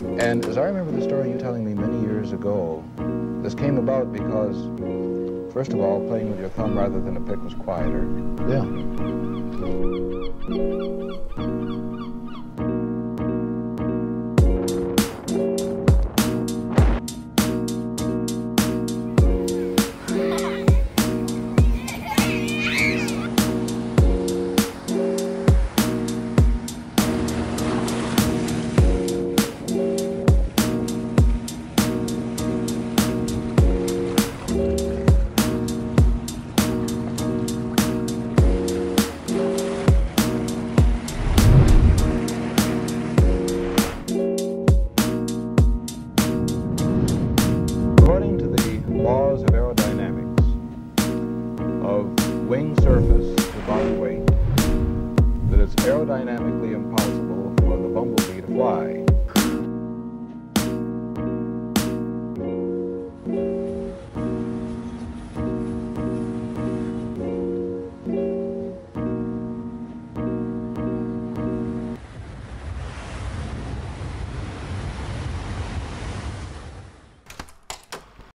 And as I remember the story you telling me many years ago, this came about because, first of all, playing with your thumb rather than a pick was quieter. Yeah. According to the laws of aerodynamics, of wing surface to body weight, that it's aerodynamically impossible for the bumblebee to fly.